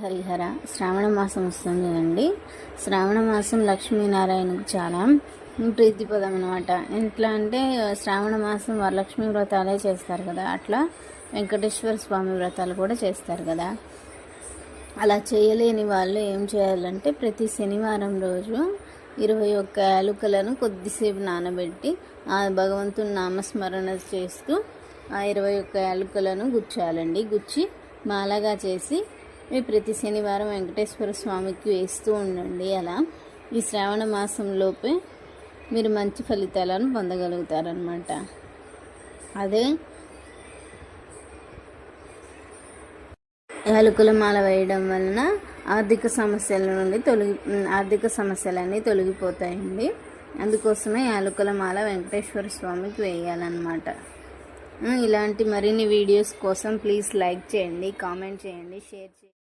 హరిహర శ్రావణ మాసం వస్తుంది కదండి. శ్రావణ మాసం లక్ష్మీనారాయణకు చాలా ప్రీతిపదం అనమాట. ఎట్లా అంటే శ్రావణ మాసం వరలక్ష్మి వ్రతాలే చేస్తారు కదా, అట్లా వెంకటేశ్వర స్వామి వ్రతాలు కూడా చేస్తారు కదా. అలా చేయలేని వాళ్ళు ఏం చేయాలంటే ప్రతి శనివారం రోజు 21 యాలకులను కొద్దిసేపు నానబెట్టి ఆ భగవంతుని నామస్మరణ చేస్తూ ఆ 21 యాలకులను గుచ్చాలండి. గుచ్చి మాలగా చేసి ప్రతి శనివారం వెంకటేశ్వర స్వామికి వేస్తూ ఉండండి. అలా ఈ శ్రావణ మాసంలోపే మీరు మంచి ఫలితాలను పొందగలుగుతారనమాట. అదే యాలకుల మాల వేయడం వలన ఆర్థిక సమస్యలన్నీ తొలగిపోతాయండి. అందుకోసమే యాలకుల మాల వెంకటేశ్వర స్వామికి వేయాలన్నమాట. ఇలాంటి మరిన్ని వీడియోస్ కోసం ప్లీజ్ లైక్ చేయండి, కామెంట్ చేయండి, షేర్ చేయండి.